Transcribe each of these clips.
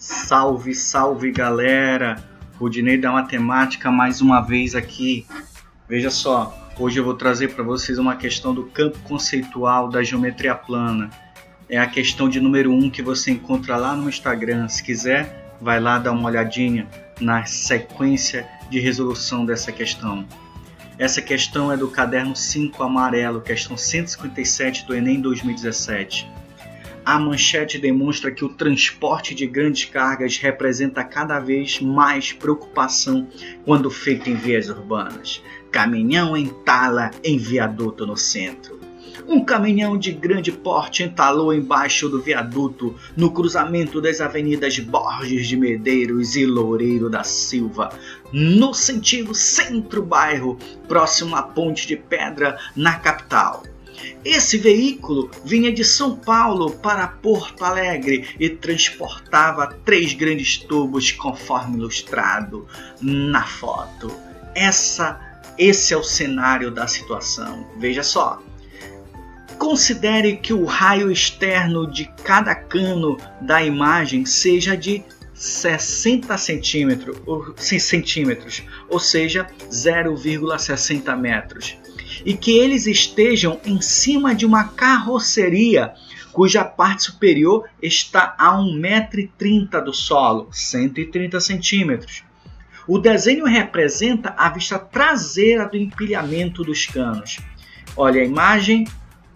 Salve, salve galera! Rudinei da Matemática mais uma vez aqui. Veja só, hoje eu vou trazer para vocês uma questão do campo conceitual da geometria plana. É a questão de número 1 que você encontra lá no Instagram. Se quiser, vai lá dar uma olhadinha na sequência de resolução dessa questão. Essa questão é do caderno 5 amarelo, questão 157 do Enem 2017. A manchete demonstra que o transporte de grandes cargas representa cada vez mais preocupação quando feito em vias urbanas. Caminhão entala em viaduto no centro. Um caminhão de grande porte entalou embaixo do viaduto no cruzamento das avenidas Borges de Medeiros e Loureiro da Silva, no sentido centro-bairro, próximo à Ponte de Pedra, na capital. Esse veículo vinha de São Paulo para Porto Alegre e transportava 3 grandes tubos conforme ilustrado na foto. Esse é o cenário da situação. Veja só. Considere que o raio externo de cada cano da imagem seja de 60 centímetros, ou seja, 0,60 metros. E que eles estejam em cima de uma carroceria cuja parte superior está a 1,30 m do solo, 130 centímetros. O desenho representa a vista traseira do empilhamento dos canos. Olha a imagem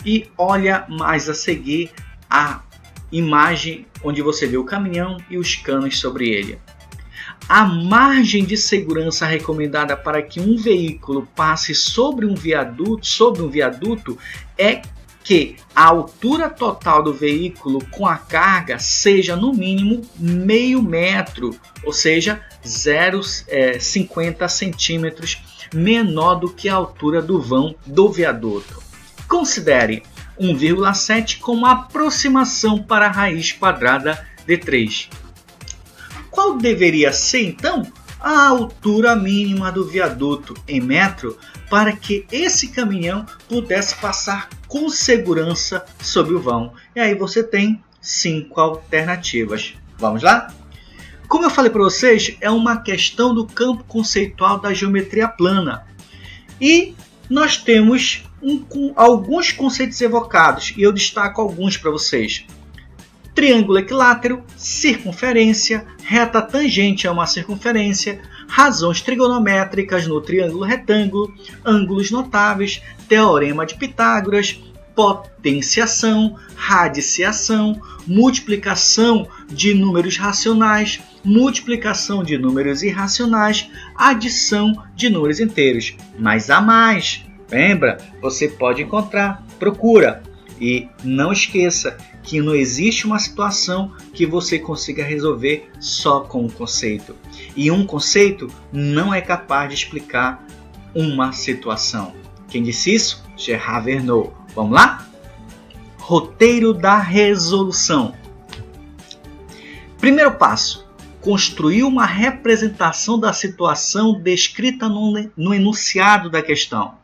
e olha mais a seguir a imagem onde você vê o caminhão e os canos sobre ele. A margem de segurança recomendada para que um veículo passe sobre um viaduto é que a altura total do veículo com a carga seja no mínimo meio metro, ou seja, 0,50 centímetros menor do que a altura do vão do viaduto. Considere 1,7 como aproximação para a raiz quadrada de 3. Qual deveria ser, então, a altura mínima do viaduto em metro para que esse caminhão pudesse passar com segurança sobre o vão? E aí você tem 5 alternativas. Vamos lá? Como eu falei para vocês, é uma questão do campo conceitual da geometria plana. E nós temos alguns conceitos evocados, e eu destaco alguns para vocês. Triângulo equilátero, circunferência, reta tangente a uma circunferência, razões trigonométricas no triângulo retângulo, ângulos notáveis, teorema de Pitágoras, potenciação, radiciação, multiplicação de números racionais, multiplicação de números irracionais, adição de números inteiros. Mas há mais. Lembra? Você pode encontrar, procura. E não esqueça que não existe uma situação que você consiga resolver só com um conceito. E um conceito não é capaz de explicar uma situação. Quem disse isso? Gerard Verneau. Vamos lá? Roteiro da resolução. Primeiro passo. Construir uma representação da situação descrita no enunciado da questão.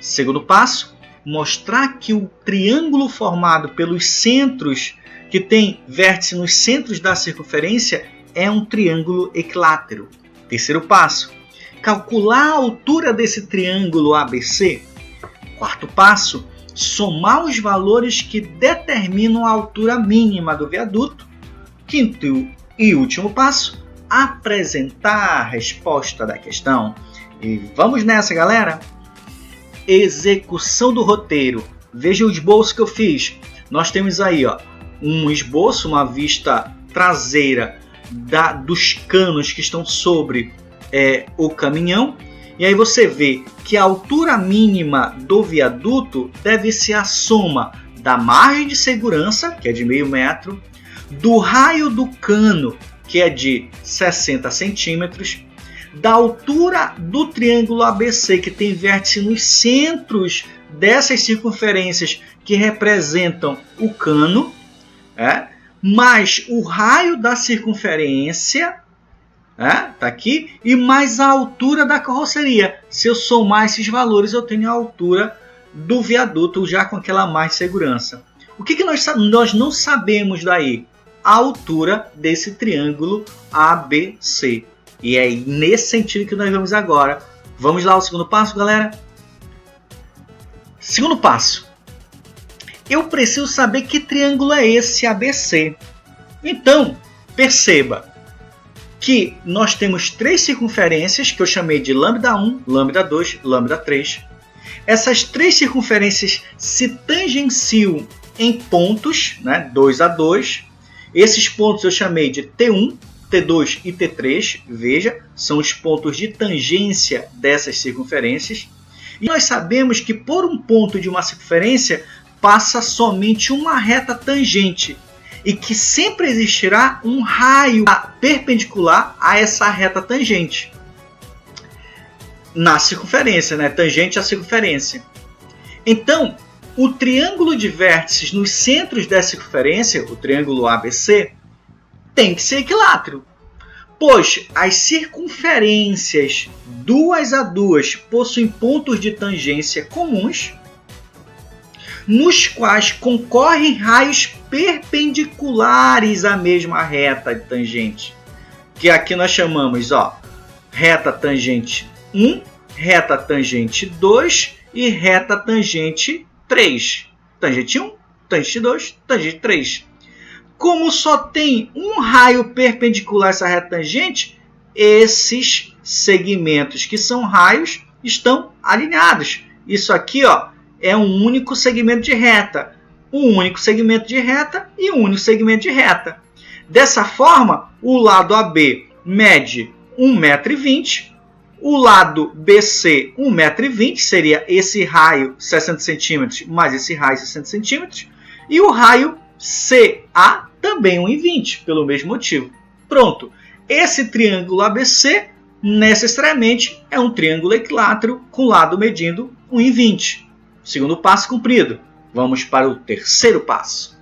Segundo passo. Mostrar que o triângulo formado pelos centros, que tem vértice nos centros da circunferência, é um triângulo equilátero. Terceiro passo, calcular a altura desse triângulo ABC. Quarto passo, somar os valores que determinam a altura mínima do viaduto. Quinto e último passo, apresentar a resposta da questão. E vamos nessa, galera! Execução do roteiro. Veja o esboço que eu fiz. Nós temos aí um esboço, uma vista traseira dos canos que estão sobre o caminhão. E aí você vê que a altura mínima do viaduto deve ser a soma da margem de segurança, que é de meio metro, do raio do cano, que é de 60 centímetros, da altura do triângulo ABC, que tem vértice nos centros dessas circunferências que representam o cano, mais o raio da circunferência, tá aqui, e mais a altura da carroceria. Se eu somar esses valores, eu tenho a altura do viaduto já com aquela mais segurança. O que nós não sabemos daí? a altura desse triângulo ABC. E é nesse sentido que nós vamos agora. Vamos lá ao segundo passo, galera? Segundo passo. Eu preciso saber que triângulo é esse ABC. Então, perceba que nós temos três circunferências que eu chamei de lambda 1, lambda 2, lambda 3. Essas três circunferências se tangenciam em pontos, né, 2 a 2. Esses pontos eu chamei de T1, T2 e T3. Veja, são os pontos de tangência dessas circunferências. E nós sabemos que por um ponto de uma circunferência passa somente uma reta tangente e que sempre existirá um raio perpendicular a essa reta tangente na circunferência, né? Tangente à circunferência. Então, o triângulo de vértices nos centros da circunferência, o triângulo ABC, tem que ser equilátero, pois as circunferências 2 a 2 possuem pontos de tangência comuns, nos quais concorrem raios perpendiculares à mesma reta de tangente, que aqui nós chamamos, reta tangente 1, reta tangente 2 e reta tangente 3. Tangente 1, tangente 2, tangente 3. Como só tem um raio perpendicular a essa reta tangente, esses segmentos que são raios estão alinhados. Isso aqui, é um único segmento de reta. Um único segmento de reta e um único segmento de reta. Dessa forma, o lado AB mede 1,20 m, o lado BC 1,20 m, seria esse raio 60 cm mais esse raio 60 cm, e o raio CA também 1,20 m, pelo mesmo motivo. Pronto, esse triângulo ABC necessariamente é um triângulo equilátero com lado medindo 1,20 m. Segundo passo cumprido. Vamos para o terceiro passo.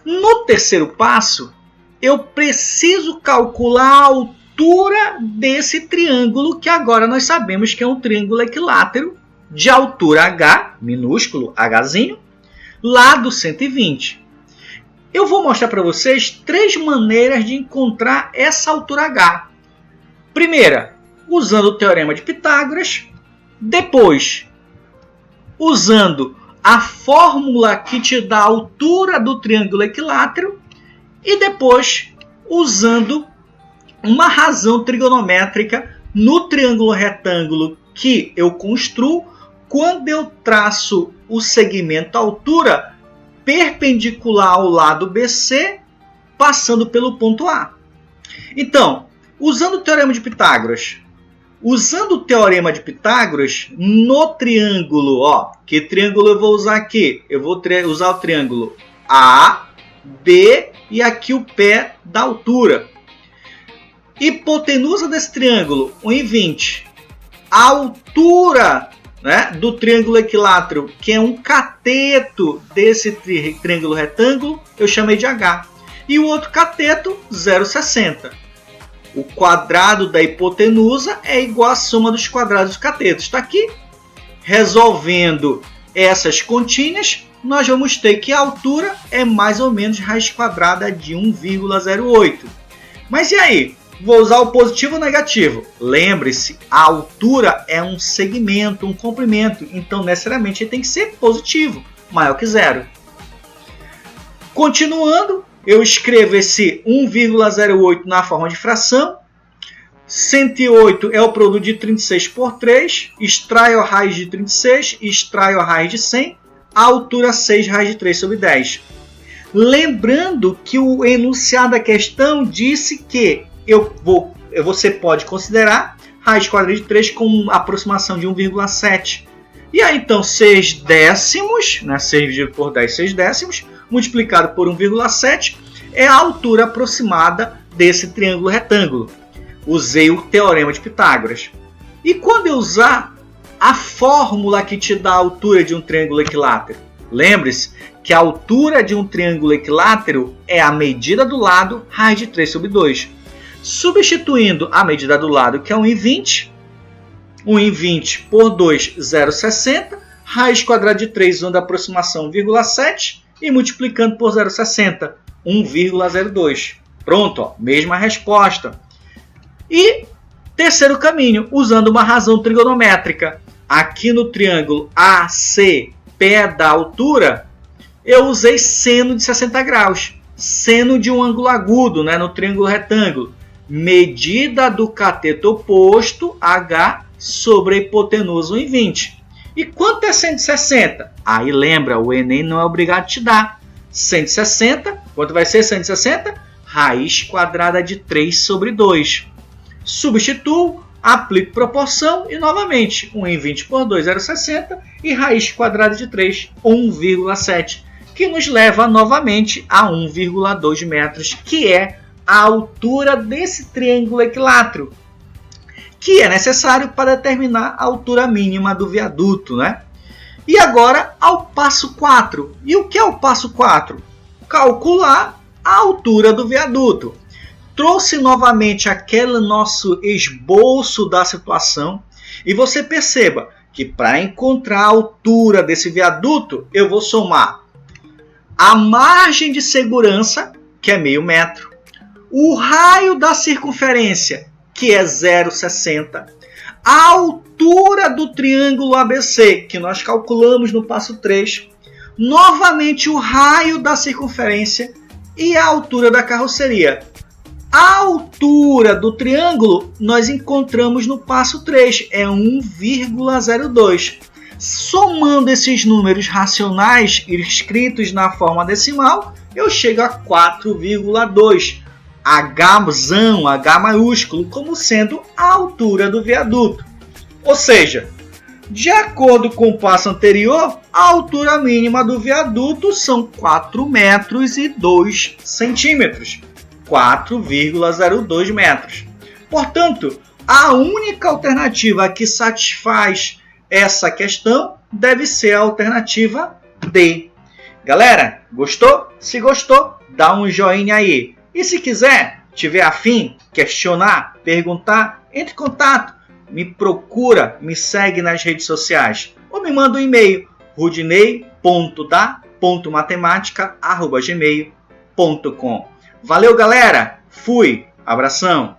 No terceiro passo, eu preciso calcular a altura desse triângulo, que agora nós sabemos que é um triângulo equilátero de altura H, minúsculo Hzinho, lado 120. Eu vou mostrar para vocês três maneiras de encontrar essa altura H. Primeira, usando o teorema de Pitágoras. Depois, usando a fórmula que te dá a altura do triângulo equilátero. E depois, usando uma razão trigonométrica no triângulo retângulo que eu construo quando eu traço o segmento altura perpendicular ao lado BC, passando pelo ponto A. Então, usando o teorema de Pitágoras, no triângulo, que triângulo eu vou usar aqui? Eu vou usar o triângulo A, B e aqui o pé da altura. Hipotenusa desse triângulo, 1,20. A altura, né, do triângulo equilátero, que é um cateto desse triângulo retângulo, eu chamei de H. E o outro cateto, 0,60. O quadrado da hipotenusa é igual à soma dos quadrados dos catetos. Está aqui. Resolvendo essas continhas, nós vamos ter que a altura é mais ou menos raiz quadrada de 1,08. Mas e aí? Vou usar o positivo ou negativo? Lembre-se, a altura é um segmento, um comprimento. Então, necessariamente, ele tem que ser positivo, maior que zero. Continuando, eu escrevo esse 1,08 na forma de fração. 108 é o produto de 36 por 3. Extraio a raiz de 36, extraio a raiz de 100. A altura 6 raiz de 3 sobre 10. Lembrando que o enunciado da questão disse que você pode considerar raiz quadrada de 3 com aproximação de 1,7. E aí, então, 6 décimos, né, 6 dividido por 10, 6 décimos, multiplicado por 1,7, é a altura aproximada desse triângulo retângulo. Usei o teorema de Pitágoras. E quando eu usar a fórmula que te dá a altura de um triângulo equilátero? Lembre-se que a altura de um triângulo equilátero é a medida do lado raiz de 3 sobre 2. Substituindo a medida do lado, que é 1,20, 1,20 por 2, 0,60, raiz quadrada de 3, onde a aproximação 1,7, e multiplicando por 0,60, 1,02. Pronto, ó, mesma resposta. E terceiro caminho, usando uma razão trigonométrica. Aqui no triângulo AC, pé da altura, eu usei seno de 60 graus. Seno de um ângulo agudo, né, no triângulo retângulo. Medida do cateto oposto, H, sobre a hipotenusa 1,20. E quanto é 160? Aí lembra, o Enem não é obrigado a te dar. 160, quanto vai ser 160? Raiz quadrada de 3 sobre 2. Substituo, aplico proporção e novamente 1,20 por 2, 0,60 e raiz quadrada de 3, 1,7, que nos leva novamente a 1,2 metros, que é a altura desse triângulo equilátero, que é necessário para determinar a altura mínima do viaduto, né? E agora ao passo 4. E o que é o passo 4? Calcular a altura do viaduto. Trouxe novamente aquele nosso esboço da situação e você perceba que para encontrar a altura desse viaduto, eu vou somar a margem de segurança, que é meio metro, o raio da circunferência, que é 0,60, a altura do triângulo ABC, que nós calculamos no passo 3, novamente o raio da circunferência e a altura da carroceria. A altura do triângulo nós encontramos no passo 3, é 1,02. Somando esses números racionais escritos na forma decimal, eu chego a 4,2. Hzão, H maiúsculo, como sendo a altura do viaduto. Ou seja, de acordo com o passo anterior, a altura mínima do viaduto são 4 metros e 2 centímetros. 4,02 metros. Portanto, a única alternativa que satisfaz essa questão deve ser a alternativa D. Galera, gostou? Se gostou, dá um joinha aí. E se quiser, tiver afim, questionar, perguntar, entre em contato, me procura, me segue nas redes sociais ou me manda um e-mail rudinei.da.matematica@gmail.com. Valeu, galera! Fui! Abração!